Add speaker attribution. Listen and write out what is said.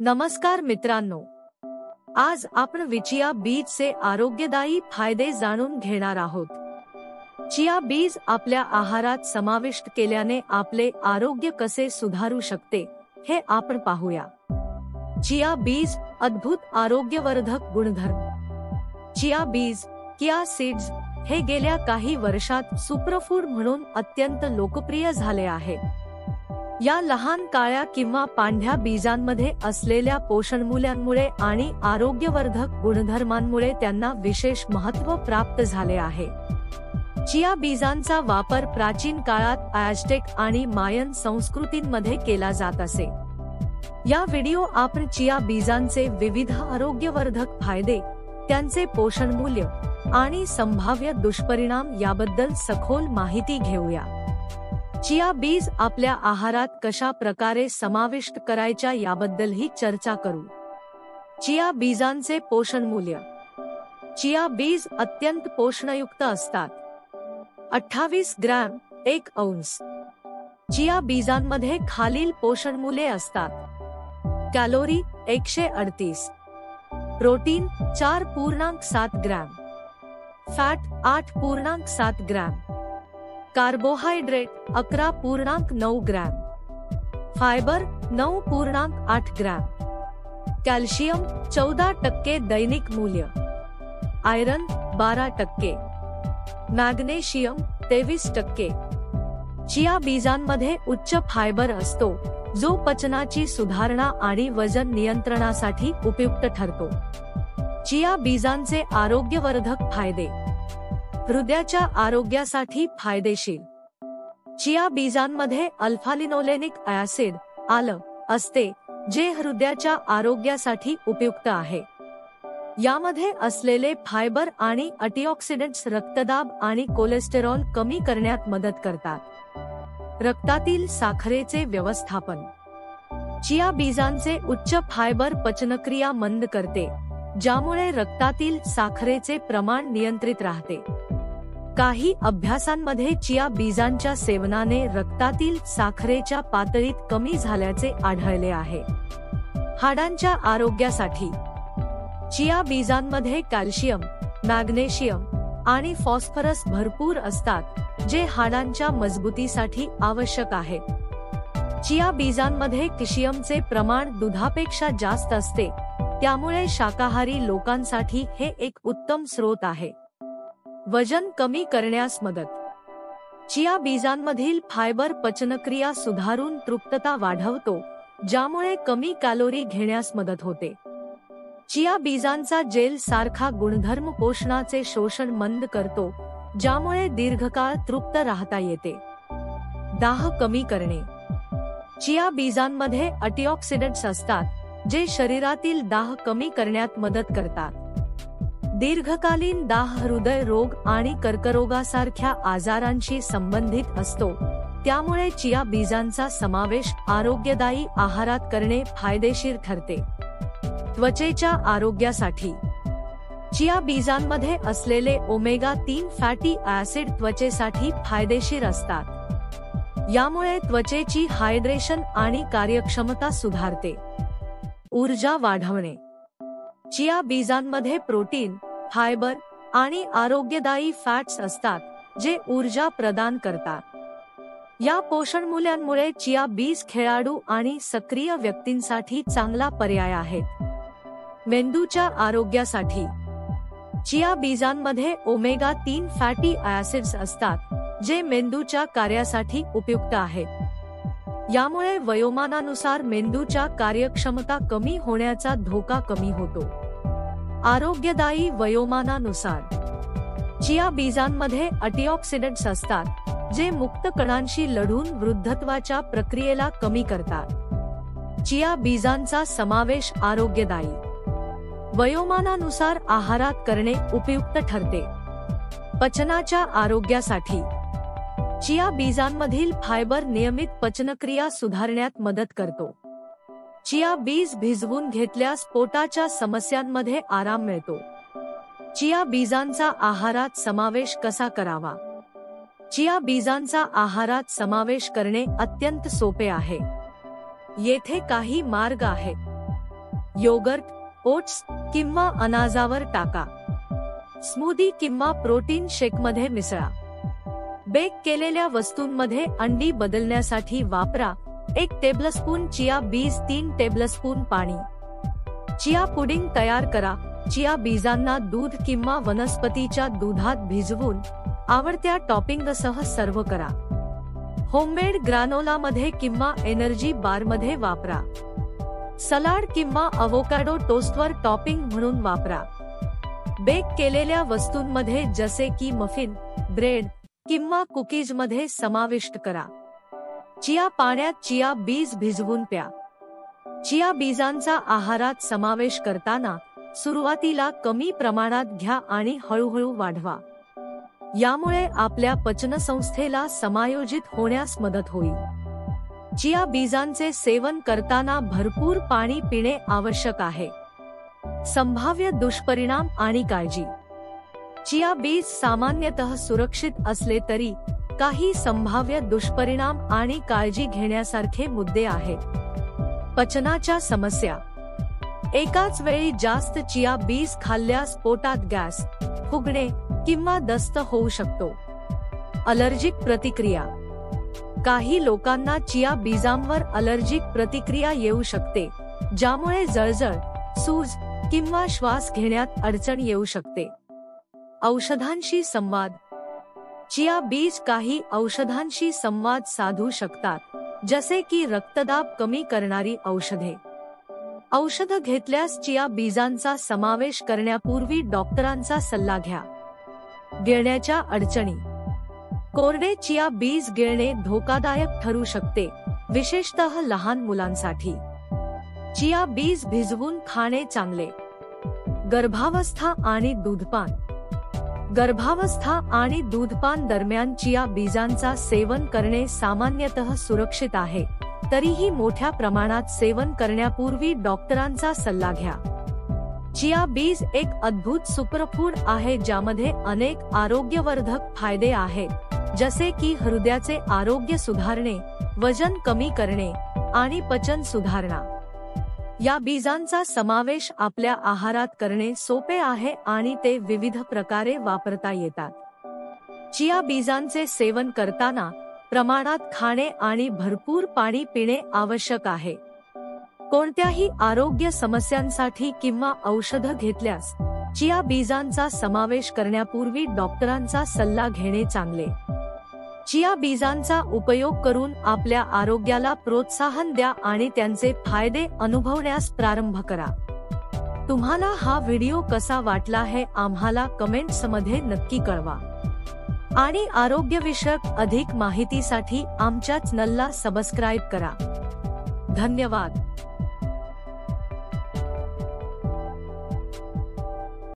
Speaker 1: नमस्कार मित्रांनो, आज आपण चिया बीजचे आरोग्यदायी फायदे जाणून घेणार आहोत। चिया बीज आपल्या आहारात समाविष्ट केल्याने आपले आरोग्य कसे सुधारू शकते हे आपण पाहूया। चिया बीज अद्भुत आरोग्यवर्धक गुणधर्म। चिया बीज चिया सीड्स हे गेल्या काही वर्षात सुपरफूड म्हणून अत्यंत लोकप्रिय झाले आहे। या लहान काळ्या किंवा पांढऱ्या बीजांमध्ये असलेल्या पोषणमूल्यांमुळे आणि आरोग्यवर्धक गुणधर्मांमुळे त्यांना विशेष महत्त्व प्राप्त झाले आहे। चिया बीजांचा वापर प्राचीन काळात ॲझ्टेक आणि मायन संस्कृतींमध्ये केला जात असे। या व्हिडिओ आपण चिया बीजांचे विविध आरोग्यवर्धक फायदे, त्यांचे पोषणमूल्य आणि संभाव्य दुष्परिणाम याबद्दल सखोल माहिती घेऊया। चिया बीज आपल्या आहारात कशा प्रकारे समाविष्ट करायच्या याबद्दलही चर्चा करू। चिया बीजांचे पोषणमूल्य। चिया बीज अत्यंत पोषणयुक्त असतात। 28 ग्रॅम 1 औंस। चिया बीजांमध्ये खालील पोषणमूल्ये असतात। Calorie 138, protein 4.7 gram, fat 8.7 gram, carbohydrate 11.9 gram, fibre 9.8 gram, calcium 14% दैनिक मूल्य, आयरन 12%, मॅग्नेशियम 23%। चिया बीजांमध्ये उच्च फायबर असतो, जो पचनाची सुधारणा आणि वजन नियंत्रणासाठी उपयुक्त ठरतो। चिया बीजांचे आरोग्यवर्धक फायदे। हृदयाच्या आरोग्यासाठी फायदेशीर। चिया बीजांमध्ये अल्फा-लिनोलेनिक ॲसिड आलं असते, जे हृदयाच्या आरोग्यासाठी उपयुक्त आहे। यामध्ये असलेले फायबर आणि अँटीऑक्सिडंट्स रक्तदाब आणि कोलेस्टेरॉल कमी करण्यात मदत करतात। रक्तातील साखरेचे व्यवस्थापन। चिया बीजांचे उच्च फायबर पचनक्रिया मंद करते, ज्यामुळे रक्तातील साखरेचे प्रमाण नियंत्रित राहते। काही अभ्यासांमध्ये चिया बीजांच्या सेवनाने रक्तातील साखरेच्या पातळीत कमी झाल्याचे आढळले आहे। हाडांच्या आरोग्यासाठी। चिया बीजांमध्ये कॅल्शियम, मॅग्नेशियम आणि फॉस्फरस भरपूर असतात, जे हाडांच्या मजबूतीसाठी आवश्यक आहे। चिया बीजांमध्ये कॅल्शियमचे प्रमाण दुधापेक्षा जास्त असते, त्यामुळे शाकाहारी लोकांसाठी हे एक उत्तम स्रोत आहे। वजन कमी करण्यास मदत। चिया बीजांमधील फायबर पचनक्रिया सुधारून तृप्तता वाढवतो, ज्यामुळे कमी कॅलोरी घेण्यास मदत होते। चिया बीजांचा जेल सारखा गुणधर्म पोषणाचे शोषण मंद करतो, ज्यामुळे दीर्घकाळ तृप्त राहता येते। दाह कमी करणे। चिया बीजांमध्ये अँटीऑक्सिडंट्स असतात, जे शरीरातील दाह कमी करण्यात मदत करतात। दीर्घकालीन दाह हृदय रोग आणि कर्करोगासारख्या आजारांशी संबंधित असतो, त्यामुळे चिया बीजांचा समावेश आरोग्यदायी आहारात करणे फायदेशीर ठरते। त्वचेच्या आरोग्यासाठी। चिया बीजांमध्ये असलेले ओमेगा 3 फॅटी ॲसिड त्वचेसाठी फायदेशीर असतात। यामुळे त्वचेची हायड्रेशन आणि कार्यक्षमता सुधारते। ऊर्जा वाढवणे। चिया बीजांमध्ये प्रोटीन, फायबर आणि आरोग्यदायी फॅट्स असतात, जे ऊर्जा प्रदान करतात। या पोषणमूल्यांमुळे चिया बीज खेळाडू आणि सक्रिय व्यक्तींसाठी चांगला पर्याय आहेत। मेंदूच्या आरोग्यासाठी। चिया बीजांमध्ये ओमेगा 3 फॅटी ॲसिड्स असतात, जे मेंदूच्या कार्यासाठी उपयुक्त आहेत। यामुळे वयोमानानुसार मेंदूच्या कार्यक्षमता कमी होण्याचा धोका कमी होतो। आरोग्यदायी वयोमानानुसार। चिया बीजांमध्ये अँटीऑक्सिडंट्स असतात, जे मुक्त कणांशी लढून वृद्धत्वाच्या प्रक्रियेला कमी करतात। चिया बीजांचा समावेश आरोग्यदायी वयोमानानुसार आहारात करणे उपयुक्त ठरते। पचनाच्या आरोग्यासाठी। चिया बीजांमधील फायबर नियमित पचनक्रिया सुधारण्यात मदत करतो। चिया बीज भिजवून घेतल्यास पोटाच्या समस्यांमध्ये आराम मिळतो। चिया बीजांचा आहारात समावेश कसा करावा? चिया बीजांचा आहारात समावेश करणे अत्यंत सोपे आहे। येथे काही मार्ग आहेत। योगर्ट, ओट्स किंवा अनाजावर टाका. स्मूदी किंवा प्रोटीन शेकमध्ये मिसळा. बेक केलेल्या वस्तूंमध्ये अंडी बदलण्यासाठी वापरा. 1 टेबलस्पून चिया बीज, 3 टेबलस्पून पाणी. चिया पुडिंग तयार करा. चिया बीजांना दूध किंवा वनस्पतीच्या दुधात भिजवून आवडत्या टॉपिंगसह सर्व्ह करा. होममेड ग्रानोलामध्ये किंवा एनर्जी बारमध्ये वापरा. सलाड किंवा अवोकाडो टोस्टवर टॉपिंग म्हणून वापरा. बेक केलेल्या वस्तूंमध्ये जसे की मफिन, ब्रेड किंवा कुकीजमध्ये समाविष्ट करा. चिया पाण्यात चिया बीज भिजवून प्या. चिया बीजांचा आहारात समावेश करताना सुरुवातीला कमी प्रमाणात घ्या आणि हळूहळू वाढवा. यामुळे आपल्या पचनसंस्थेला समायोजित होण्यास मदत होईल. चिया बीजांचे सेवन करताना भरपूर पाणी पिणे आवश्यक आहे. संभाव्य दुष्परिणाम आणि काळजी. चिया बीज सामान्यतः सुरक्षित असले तरी काही संभाव्य दुष्परिणाम आणि काळजी घेण्यासारखे मुद्दे आहेत. पचनाच्या समस्या. एकाच वेळी जास्त चिया बीज खाल्ल्यास पोटात गॅस, फुगणे किंवा दस्त होऊ शकतो. अलर्जिक प्रतिक्रिया. काही लोकांना चिया बीजांवर अलर्जिक प्रतिक्रिया येऊ शकते, ज्यामुळे जळजळ, सूज किंवा श्वास घेण्यात अडचण येऊ शकते. औषधांशी संवाद. चिया बीज काही औषधांशी संवाद साधू शकतात, जसे की रक्तदाब कमी करणारी औषधे. औषध घेतल्यास चिया बीजांचा समावेश करण्यापूर्वी डॉक्टरांचा सल्ला घ्या. गिळण्याच्या अडचणी. कोरडे चिया बीज गिळणे धोकादायक ठरू शकते, विशेषतः लहान मुलांसाठी. चिया बीज भिजवून खाणे चांगले. गर्भावस्था आणि दूधपान. गर्भावस्था आणि दूधपान दरम्यान चिया बीजांचा सेवन करणे सामान्यतः सुरक्षित आहे, तरीही मोठ्या प्रमाणात सेवन करण्यापूर्वी डॉक्टरांचा सल्ला घ्या. चिया बीज एक अद्भुत सुपरफूड आहे ज्यामध्ये अनेक आरोग्यवर्धक फायदे आहेत, जसे की हृदयाचे आरोग्य सुधारणे, वजन कमी करणे आणि पचन सुधारणा. या बीजांचा समावेश आपल्या आहारात करणे सोपे आहे आणि ते विविध प्रकारे वापरता येतात. चिया बीजांचे सेवन करताना प्रमाणात खाणे आणि भरपूर पाणी पिणे आवश्यक आहे. कोणत्याही आरोग्य समस्यांसाठी किंवा औषध घेतल्यास चिया बीजांचा समावेश करण्यापूर्वी डॉक्टरांचा सल्ला घेणे चांगले. चिया बीजांचा उपयोग करून आपल्या आरोग्याला प्रोत्साहन द्या आणि त्यांचे फायदे अनुभवण्यास प्रारंभ करा. तुम्हाला हा व्हिडिओ कसा वाटला हे आम्हाला कमेंट्समध्ये नक्की कळवा. आणि आरोग्यविषयक अधिक माहितीसाठी आमच्या चॅनलला सबस्क्राईब करा. धन्यवाद.